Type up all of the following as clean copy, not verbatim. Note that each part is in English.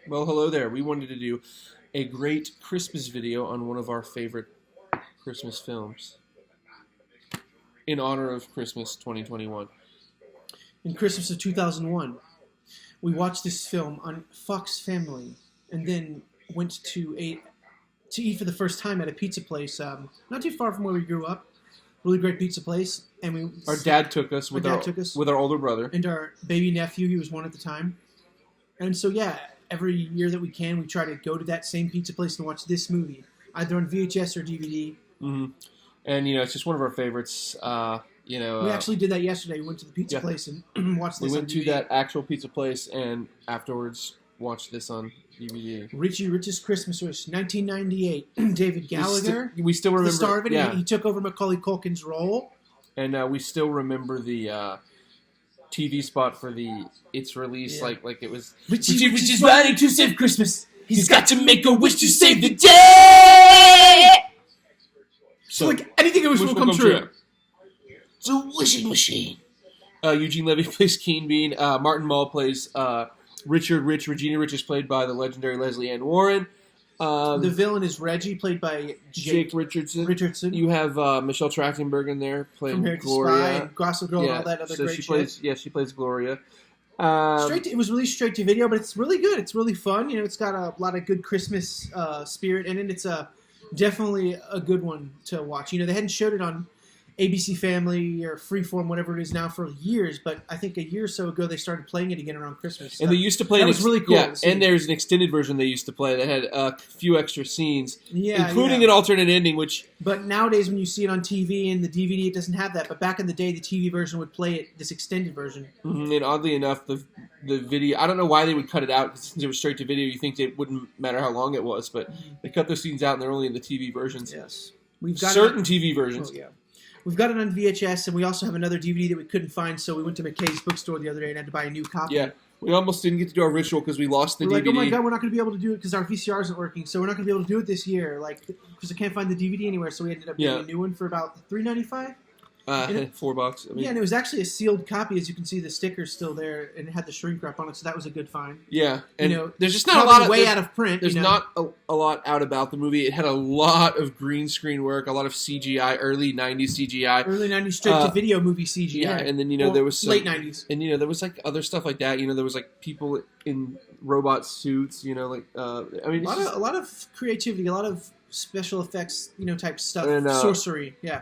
Well, hello there. We wanted to do a great Christmas video on one of our favorite Christmas films in honor of Christmas 2021. In Christmas of 2001, we watched this film on Fox Family and then went to eat for the first time at a pizza place not too far from where we grew up. Really great pizza place. And Our dad took us with our older brother. And our baby nephew, he was one at the time. And so, yeah, every year that we can, we try to go to that same pizza place and watch this movie, either on VHS or DVD. Mm-hmm. And, it's just one of our favorites. We actually did that yesterday. We went to the pizza place and watched this on DVD. We went to that actual pizza place and afterwards watched this on DVD. Richie Rich's Christmas Wish, 1998. David Gallagher. We still remember the star of it. Yeah. He took over Macaulay Culkin's role. And we still remember the TV spot for its release, like it was. Richie Rich is riding to save Christmas. He's got to make a wish to save the day. So like anything I wish will come true. It's a wishing machine. Eugene Levy plays Keen Bean. Martin Mull plays Richard Rich. Regina Rich is played by the legendary Leslie Ann Warren. The villain is Reggie, played by Jake Richardson. You have Michelle Trachtenberg in there playing Gloria, and Gossip Girl, and all that other great shit. She plays Gloria. It was released straight to video, but it's really good. It's really fun. It's got a lot of good Christmas spirit in it. It's definitely a good one to watch. They hadn't showed it on ABC Family or Freeform, whatever it is now, for years, but I think a year or so ago they started playing it again around Christmas. And they used to play that was really cool. Yeah, and there's an extended version they used to play that had a few extra scenes, including an alternate ending. But nowadays, when you see it on TV and the DVD, it doesn't have that. But back in the day, the TV version would play this extended version. Mm-hmm. And oddly enough, the video, I don't know why they would cut it out, because since it was straight to video, you think it wouldn't matter how long it was, but they cut those scenes out and they're only in the TV versions. Yes. We've got certain TV versions. Oh, yeah. We've got it on VHS, and we also have another DVD that we couldn't find, so we went to McKay's bookstore the other day and had to buy a new copy. Yeah, we almost didn't get to do our ritual because we lost the DVD. Like, oh my god, we're not going to be able to do it because our VCR isn't working, so we're not going to be able to do it this year, because I can't find the DVD anywhere, so we ended up getting a new one for about $3.95. $4. And it was actually a sealed copy, as you can see. The sticker's still there, and it had the shrink wrap on it, so that was a good find. Yeah, and there's just not a lot out of print. There's not a lot out about the movie. It had a lot of green screen work, a lot of CGI, early '90s CGI, early '90s straight to video movie CGI. Yeah, and then there was late '90s, and there was other stuff like that. There was people in robot suits. A lot of creativity, a lot of special effects, type stuff, and, sorcery. Yeah.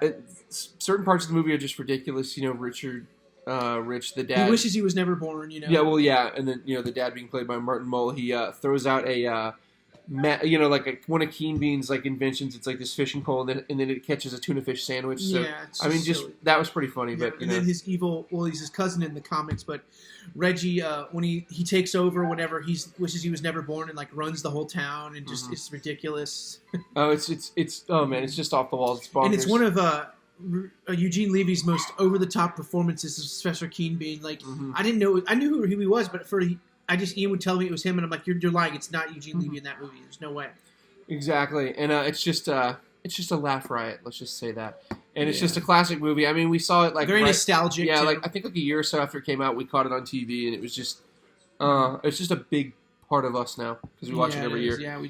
Certain parts of the movie are just ridiculous. Richard Rich, the dad. He wishes he was never born. Yeah, well, yeah, and then the dad being played by Martin Mull. He throws out one of Keen Bean's inventions. It's like this fishing pole, and then it catches a tuna fish sandwich. So, yeah, that was pretty funny. Yeah, but and then his evil, he's his cousin in the comics, but Reggie, when he takes over, whenever he wishes he was never born, and runs the whole town, and just it's ridiculous. Oh, it's just off the walls. It's bonkers. And it's one of Eugene Levy's most over the top performances as Professor Keen Bean. I didn't know, I knew who he was, but Ian would tell me it was him, and I'm like, you're lying. It's not Eugene Levy in that movie. There's no way. Exactly, and it's just a laugh riot. Let's just say that, and it's just a classic movie. I mean, we saw it very nostalgic. Yeah, too. I think a year or so after it came out, we caught it on TV, and it was just it's just a big part of us now because we watch it every year. Yeah,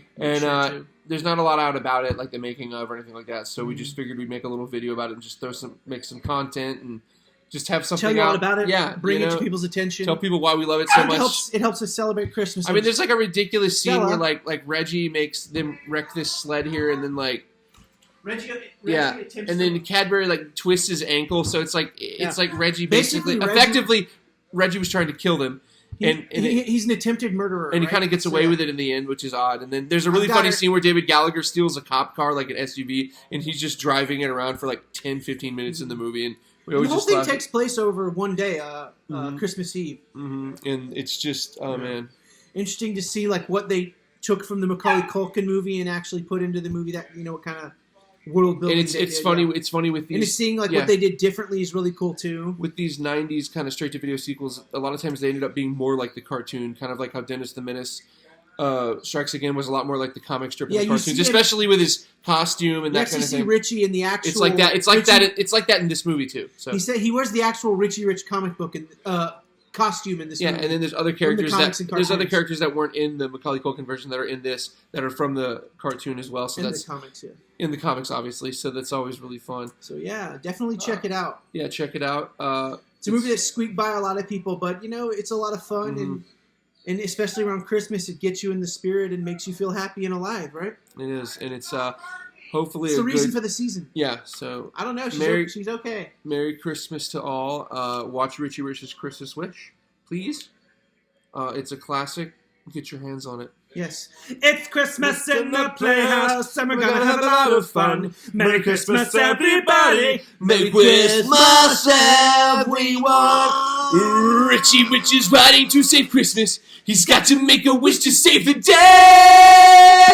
there's not a lot out about it, like the making of or anything like that. So we just figured we'd make a little video about it and just make some content and just have something tell you out. all about it. Yeah, bring it to people's attention. Tell people why we love it so much. It helps us celebrate Christmas. I mean, there's a ridiculous scene where Reggie makes them wreck this sled here, and then Reggie and then Cadbury twists his ankle, so it's Reggie basically effectively Reggie was trying to kill them. He's an attempted murderer, and he kind of gets away with it in the end, which is odd. And then there's a really funny scene where David Gallagher steals a cop car, an SUV, and he's just driving it around for 10-15 minutes in the movie. And the whole thing takes place over one day, Christmas Eve. Mm-hmm. And it's just, man. Interesting to see what they took from the Macaulay Culkin movie and actually put into the movie, that what kind of world building. And it's funny. Yeah. It's funny with these. And seeing what they did differently is really cool too. With these '90s kind of straight to video sequels, a lot of times they ended up being more like the cartoon, kind of like how Dennis the Menace Strikes Again was a lot more like the comic strip of the cartoons, especially with his costume and that kind of thing. You see Richie in the actual. It's like that. It's like that. It's like that in this movie too. So he wears the actual Richie Rich comic book, and costume in this movie. And then there's other characters that weren't in the Macaulay Culkin version that are in this that are from the cartoon as well. So in that's the comics, in the comics, obviously. So that's always really fun. So yeah, definitely check it out. Yeah, check it out. It's a movie that squeaked by a lot of people, but it's a lot of fun and especially around Christmas, it gets you in the spirit and makes you feel happy and alive, right? It is, and it's hopefully it's the reason for the season. Yeah, so I don't know. She's okay. Merry Christmas to all. Watch Richie Rich's Christmas Wish, please. It's a classic. Get your hands on it. Yes. It's Christmas in the Playhouse, and we're gonna have a lot of fun. Merry Christmas, everybody. Merry Christmas, everyone. Richie Rich is riding to save Christmas. He's got to make a wish to save the day.